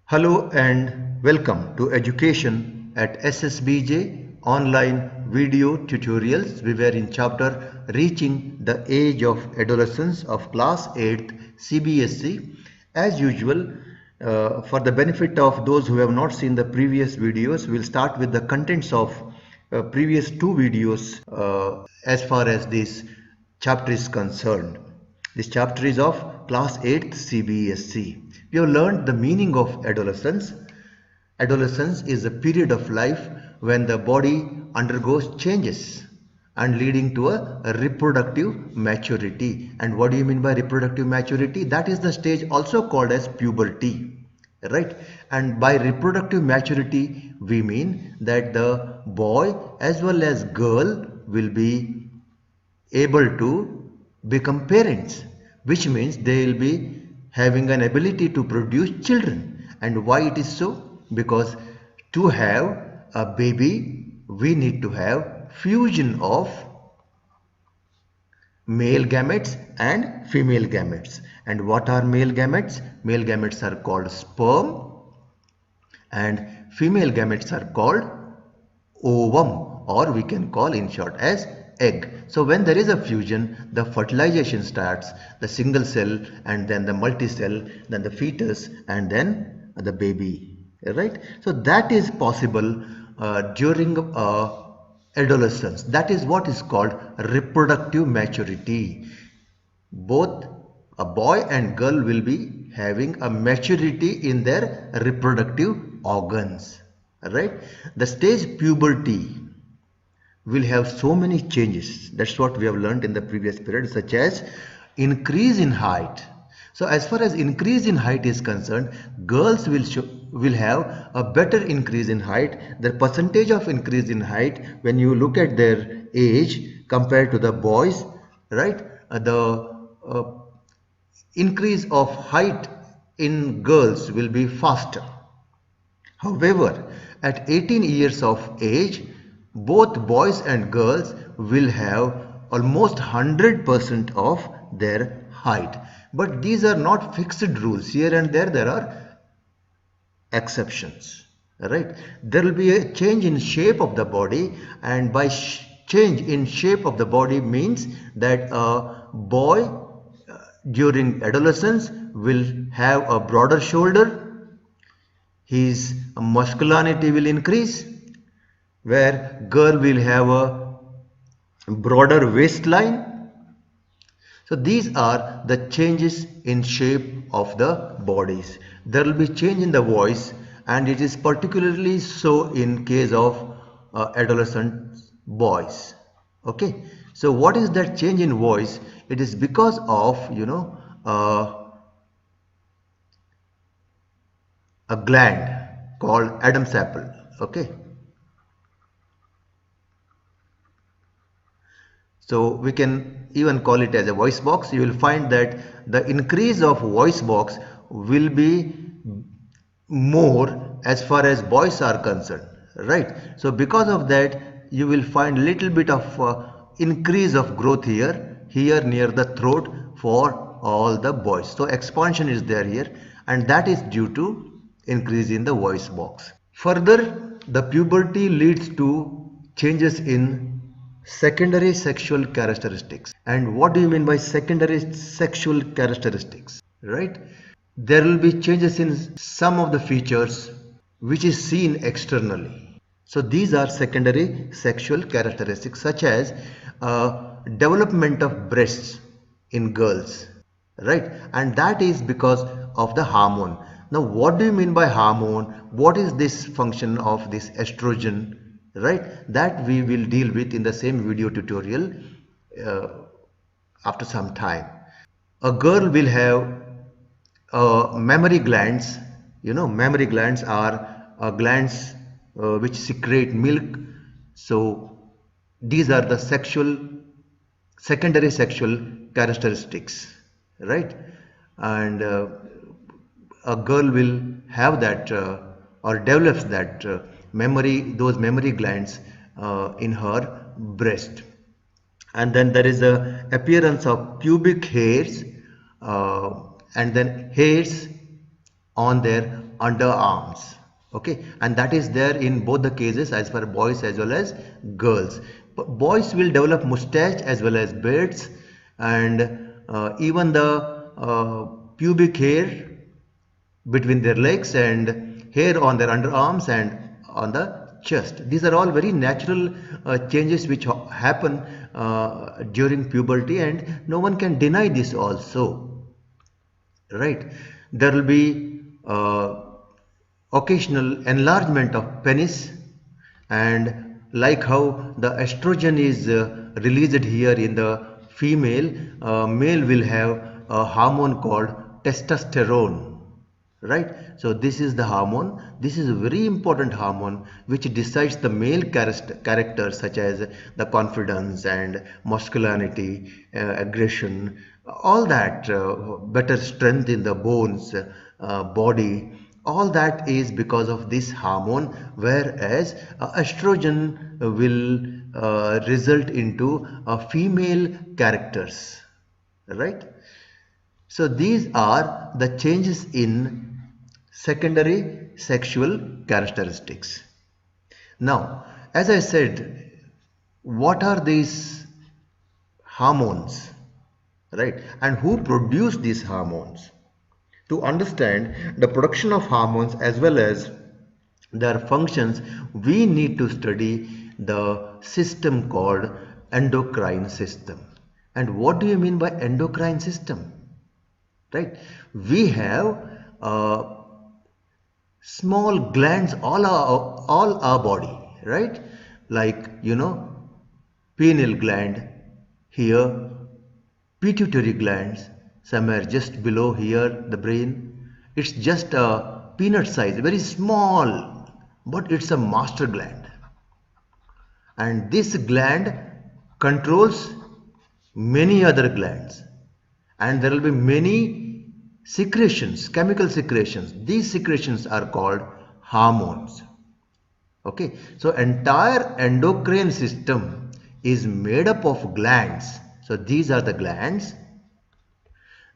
Hello and welcome to Education at SSBJ online video tutorials. We were in chapter Reaching the Age of Adolescence of class 8th CBSE. As usual, for the benefit of those who have not seen the previous videos, we'll start with the contents of previous two videos as far as this chapter is concerned. This chapter is of class 8th CBSE. We have learned the meaning of adolescence. Adolescence is a period of life when the body undergoes changes and leading to a reproductive maturity. And what do you mean by reproductive maturity? That is the stage also called as puberty, right? And by reproductive maturity we mean that the boy as well as girl will be able to become parents, which means they will be having an ability to produce children. And why it is so? Because to have a baby we need to have fusion of male gametes and female gametes. And what are male gametes? Male gametes are called sperm and female gametes are called ovum, or we can call in short as egg. So when there is a fusion, the fertilization starts, the single cell and then the multicell, then the fetus and then the baby, right? So that is possible during adolescence. That is what is called reproductive maturity. Both a boy and girl will be having a maturity in their reproductive organs, right? The stage puberty will have so many changes. That's what we have learned in the previous period, such as increase in height. So as far as increase in height is concerned, girls will have a better increase in height. The percentage of increase in height when you look at their age compared to the boys, right? The increase of height in girls will be faster. However, at 18 years of age, both boys and girls will have almost 100% of their height. But these are not fixed rules. Here and there are exceptions, right? There will be a change in shape of the body, and by change in shape of the body means that a boy during adolescence will have a broader shoulder, his muscularity will increase, where girl will have a broader waistline. So these are the changes in shape of the bodies. There will be change in the voice, and it is particularly so in case of adolescent boys. Okay, so what is that change in voice? It is because of a gland called Adam's apple. Okay, so we can even call it as a voice box. You will find that the increase of voice box will be more as far as boys are concerned, right? So because of that you will find little bit of increase of growth here near the throat for all the boys. So expansion is there here, and that is due to increase in the voice box. Further, the puberty leads to changes in secondary sexual characteristics. And what do you mean by secondary sexual characteristics, right? There will be changes in some of the features which is seen externally. So these are secondary sexual characteristics, such as development of breasts in girls, right? And that is because of the hormone. Now what do you mean by hormone? What is this function of this estrogen, right? That we will deal with in the same video tutorial after some time. A girl will have mammary glands. Mammary glands are glands which secrete milk. So these are the secondary sexual characteristics, right? And a girl will have that or develops that those mammary glands in her breast. And then there is a appearance of pubic hairs and then hairs on their underarms. Okay, and that is there in both the cases as for boys as well as girls. Boys will develop mustache as well as beards, and even the pubic hair between their legs and hair on their underarms and on the chest. These are all very natural changes which happen during puberty, and no one can deny this also, right? There will be occasional enlargement of penis, and like how the estrogen is released here in the female, male will have a hormone called testosterone, right? So this is the hormone. This is a very important hormone which decides the male characters such as the confidence and masculinity, aggression, all that, better strength in the bones, body. All that is because of this hormone, whereas estrogen will result into female characters, right? So these are the changes in secondary sexual characteristics. Now, as I said, what are these hormones, right? And who produce these hormones? To understand the production of hormones as well as their functions, we need to study the system called endocrine system. And what do you mean by endocrine system? Right? We have small glands all our body, right? Like, you know, pineal gland here, pituitary glands somewhere just below here, the brain. It's just a peanut size, very small, but it's a master gland. And this gland controls many other glands, and there will be many secretions, chemical secretions. These secretions are called hormones. Okay, so entire endocrine system is made up of glands. So these are the glands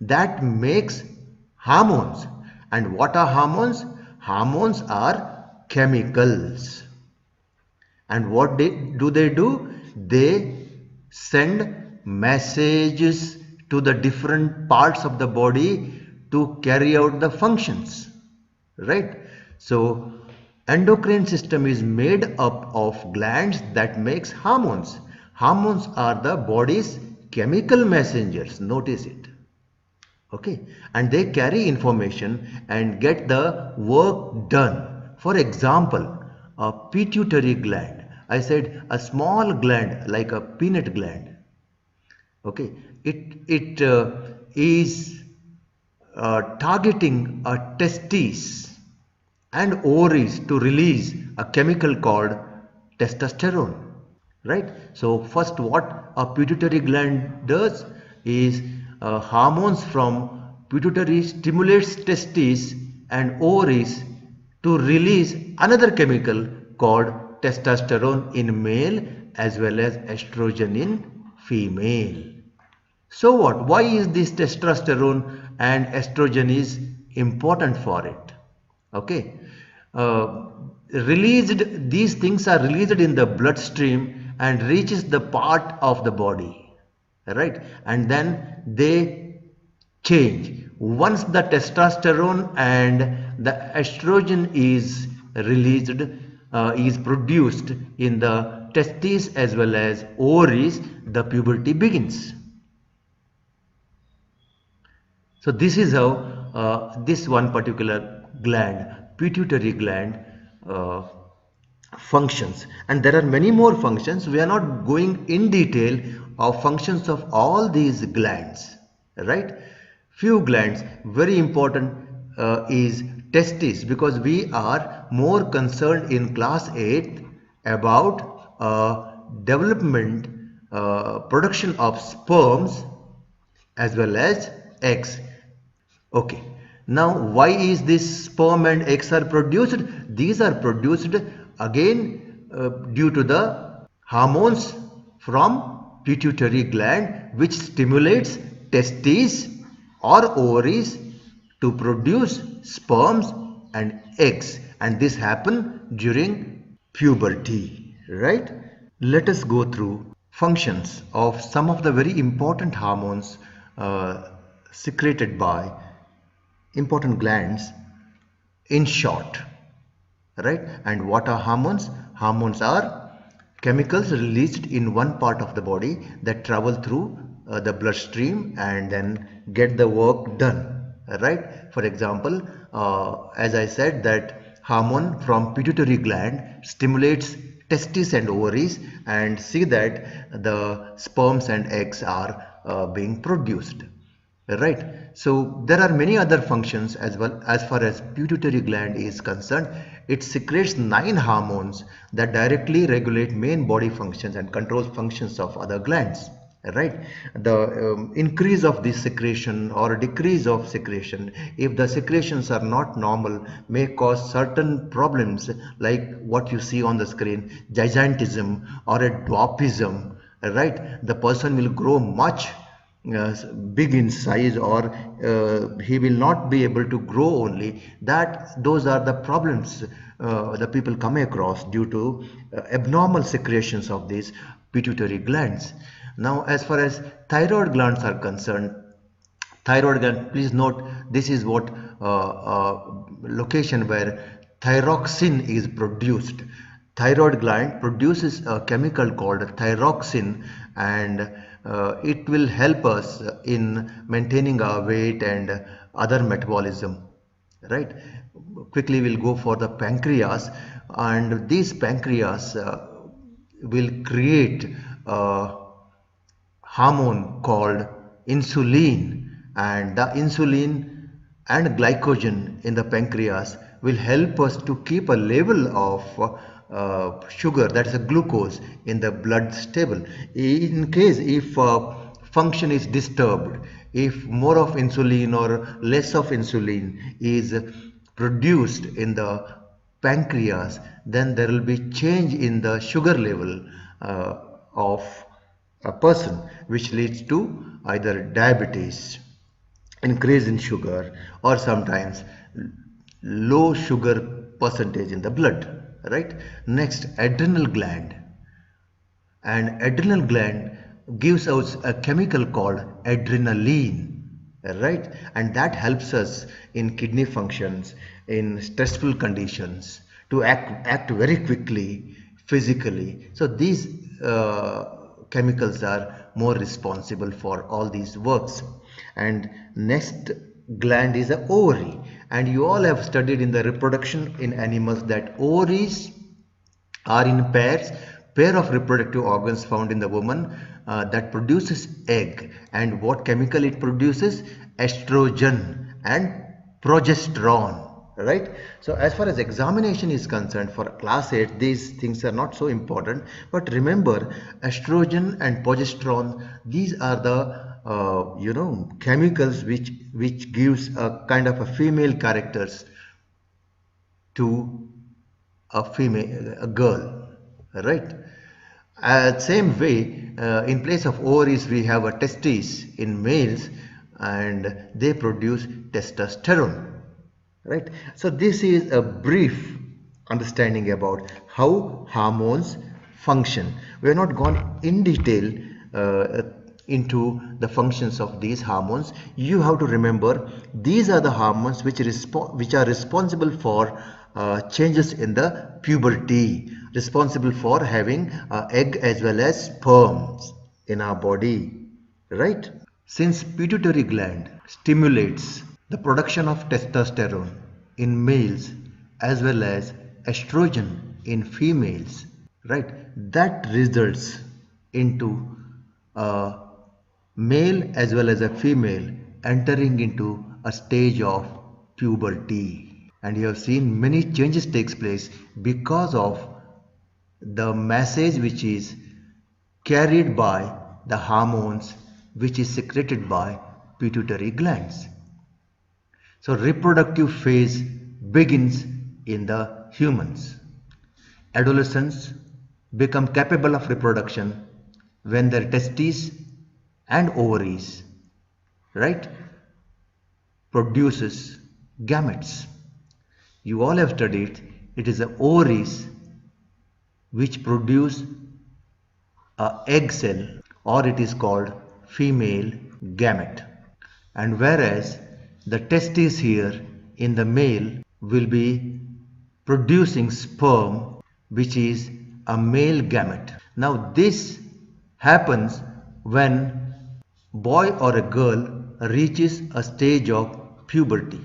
that makes hormones. And what are hormones? Hormones are chemicals. And what do? They send messages to the different parts of the body to carry out the functions, right? So endocrine system is made up of glands that makes hormones. Hormones are the body's chemical messengers, notice it. Okay, and they carry information and get the work done. For example, a pituitary gland, I said a small gland like a peanut gland. Okay, it is targeting a testes and ovaries to release a chemical called testosterone, right? So first, what a pituitary gland does is hormones from pituitary stimulates testes and ovaries to release another chemical called testosterone in male as well as estrogen in female. So what? Why is this testosterone and estrogen is important for it? Okay, these things are released in the bloodstream and reaches the part of the body, right? And then they change. Once the testosterone and the estrogen is released, is produced in the testes as well as ovaries, the puberty begins. So this is how this one particular gland, pituitary gland, functions. And there are many more functions. We are not going in detail of functions of all these glands, right? Few glands, very important is testes, because we are more concerned in class 8 about development, production of sperms as well as eggs. Okay, now why is this sperm and eggs are produced? These are produced again due to the hormones from pituitary gland, which stimulates testes or ovaries to produce sperms and eggs, and this happen during puberty, right? Let us go through functions of some of the very important hormones secreted by important glands in short, right? And what are hormones? Hormones are chemicals released in one part of the body that travel through the bloodstream and then get the work done, right? For example, as I said, that hormone from pituitary gland stimulates testes and ovaries and see that the sperms and eggs are being produced, right? So there are many other functions as well. As far as pituitary gland is concerned, it secretes 9 hormones that directly regulate main body functions and controls functions of other glands, right? The increase of this secretion or decrease of secretion, if the secretions are not normal, may cause certain problems like what you see on the screen, gigantism or a dwarfism, right? The person will grow much big in size, or he will not be able to grow only. That those are the problems the people come across due to abnormal secretions of these pituitary glands. Now as far as thyroid glands are concerned, thyroid gland, please note, this is what location where thyroxine is produced. Thyroid gland produces a chemical called thyroxine, and it will help us in maintaining our weight and other metabolism, right? Quickly we'll go for the pancreas, and this pancreas will create hormone called insulin, and the insulin and glycogen in the pancreas will help us to keep a level of sugar, that is a glucose, in the blood stable. In case if function is disturbed, if more of insulin or less of insulin is produced in the pancreas, then there will be change in the sugar level of a person, which leads to either diabetes, increase in sugar, or sometimes low sugar percentage in the blood, right? Next, adrenal gland. And adrenal gland gives us a chemical called adrenaline, right? And that helps us in kidney functions, in stressful conditions, to act very quickly physically. So these chemicals are more responsible for all these works. And next gland is the ovary, and you all have studied in the reproduction in animals that ovaries are in pair of reproductive organs found in the woman that produces egg. And what chemical it produces? Estrogen and progesterone, right? So as far as examination is concerned for class 8, these things are not so important, but remember, estrogen and progesterone, these are the chemicals which gives a kind of a female characters to a girl, right? Same way, in place of ovaries we have a testes in males, and they produce testosterone, right? So this is a brief understanding about how hormones function. We have not gone in detail into the functions of these hormones. You have to remember, these are the hormones which are responsible for changes in the puberty, responsible for having egg as well as sperms in our body, right? Since pituitary gland stimulates the production of testosterone in males as well as estrogen in females, right, that results into a male as well as a female entering into a stage of puberty. And you have seen many changes takes place because of the message which is carried by the hormones which is secreted by pituitary glands. So reproductive phase begins in the humans. Adolescents become capable of reproduction when their testes and ovaries, right, produces gametes. You all have studied it is the ovaries which produce a egg cell, or it is called female gamete. And whereas the testes here in the male will be producing sperm, which is a male gamete. Now this happens when boy or a girl reaches a stage of puberty.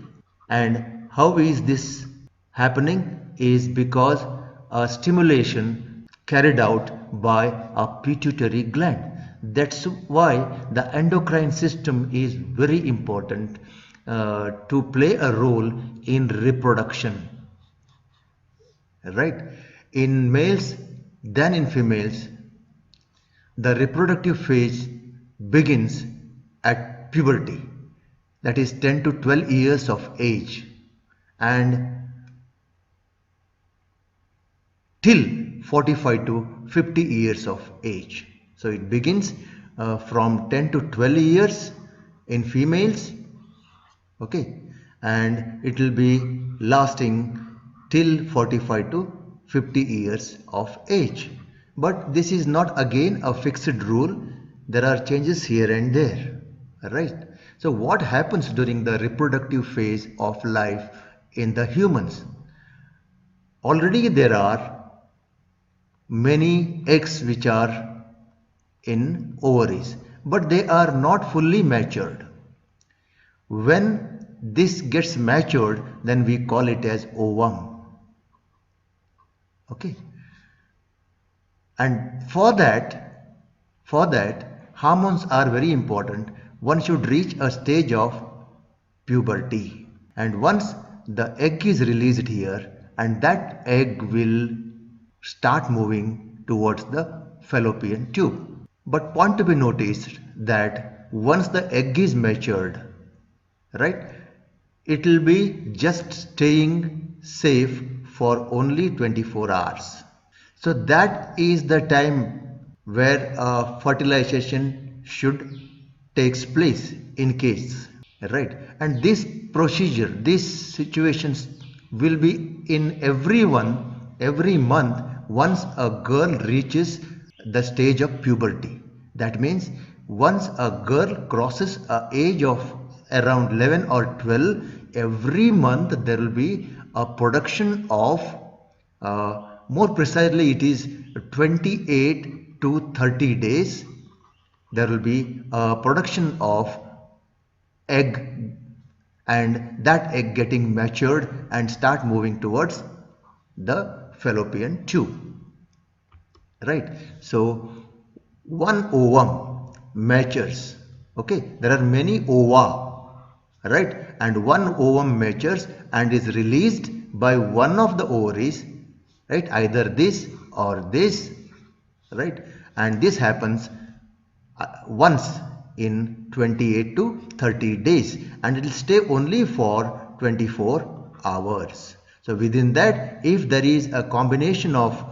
And how is this happening? Is because a stimulation carried out by a pituitary gland. That's why the endocrine system is very important to play a role in reproduction, right? In males than in females, the reproductive phase begins at puberty, that is 10 to 12 years of age, and till 45 to 50 years of age. So it begins from 10 to 12 years in females, okay, and it will be lasting till 45 to 50 years of age. But this is not again a fixed rule. There are changes here and there, right? So what happens during the reproductive phase of life in the humans? Already there are many eggs which are in ovaries, but they are not fully matured. When this gets matured, then we call it as ovum. Okay. And for that hormones are very important. One should reach a stage of puberty, and once the egg is released here, and that egg will start moving towards the fallopian tube. But point to be noticed that once the egg is matured, right, it will be just staying safe for only 24 hours. So that is the time where fertilization should takes place in case, right? And this procedure, these situations will be in everyone every month once a girl reaches the stage of puberty. That means once a girl crosses a age of around 11 or 12, every month there will be a production of more precisely it is 28 to 30 days, there will be a production of egg, and that egg getting matured and start moving towards the fallopian tube, right? So one ovum matures, okay, there are many ova, right, and one ovum matures and is released by one of the ovaries, right, either this or this, right, and this happens once in 28 to 30 days, and it will stay only for 24 hours. So within that, if there is a combination of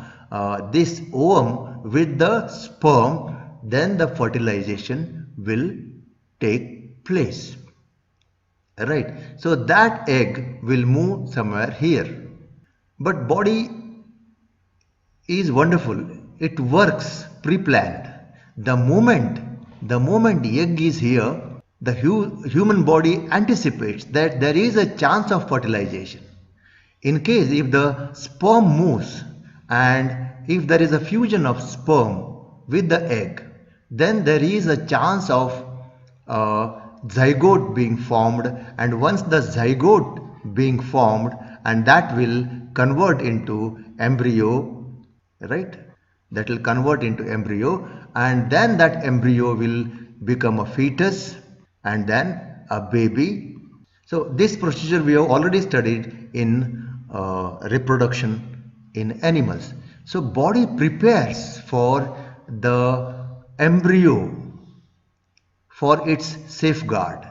this ovum with the sperm, then the fertilization will take place, right? So that egg will move somewhere here. But body is wonderful, it works pre-planned. The moment the egg is here, the human body anticipates that there is a chance of fertilization. In case if the sperm moves and if there is a fusion of sperm with the egg, then there is a chance of zygote being formed, and once the zygote being formed, and that will convert into embryo, right, that will convert into embryo, and then that embryo will become a fetus and then a baby. So this procedure we have already studied in reproduction in animals. So body prepares for the embryo for its safeguard.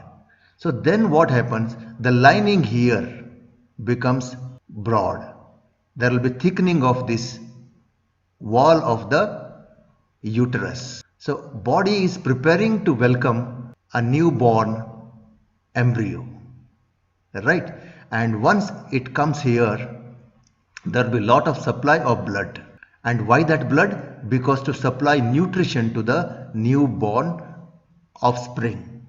So then what happens? The lining here becomes broad. There will be thickening of this wall of the uterus. So body is preparing to welcome a newborn embryo, right? and once it comes here, there will be lot of supply of blood. And why that blood? Because to supply nutrition to the newborn offspring.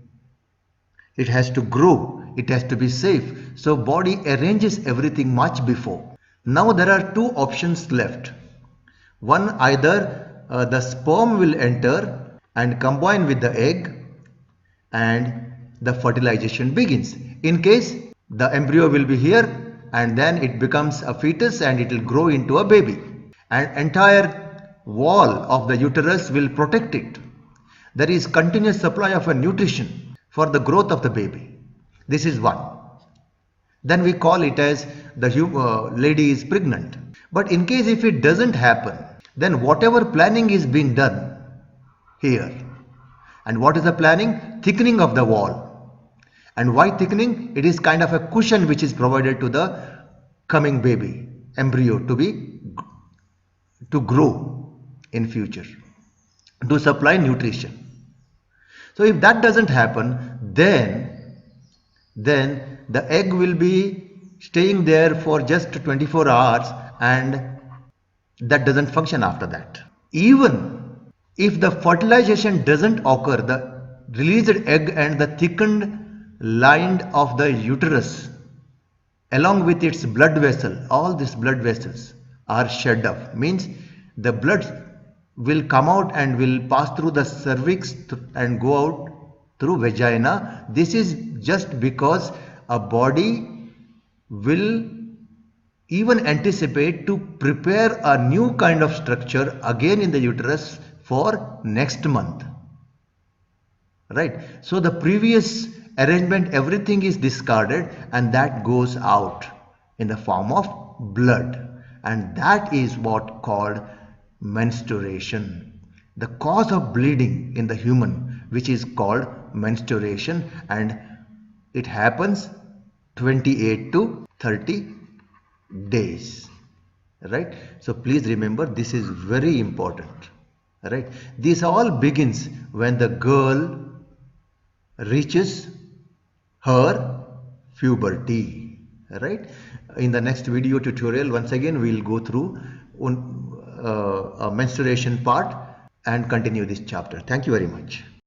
It has to grow, it has to be safe. So body arranges everything much before. Now there are two options left. One, either the sperm will enter and combine with the egg and the fertilization begins. In case the embryo will be here and then it becomes a fetus and it will grow into a baby. And entire wall of the uterus will protect it. There is continuous supply of a nutrition for the growth of the baby. This is one. Then we call it as the lady is pregnant. But in case if it doesn't happen, then whatever planning is being done here. And what is the planning? Thickening of the wall. And why thickening? It is kind of a cushion which is provided to the coming baby, embryo, to grow in future, to supply nutrition. So if that doesn't happen, then the egg will be staying there for just 24 hours and that doesn't function after that. Even if the fertilization doesn't occur, the released egg and the thickened line of the uterus along with its blood vessel, all these blood vessels are shed off. Means the blood will come out and will pass through the cervix and go out through vagina. This is just because a body will even anticipate to prepare a new kind of structure again in the uterus for next month. Right? So the previous arrangement, everything is discarded and that goes out in the form of blood, and that is what called menstruation. The cause of bleeding in the human, which is called menstruation, and it happens 28 to 30 days. Right? So please remember, this is very important. Right? This all begins when the girl reaches her puberty. Right? In the next video tutorial, once again we will go through a menstruation part and continue this chapter. Thank you very much.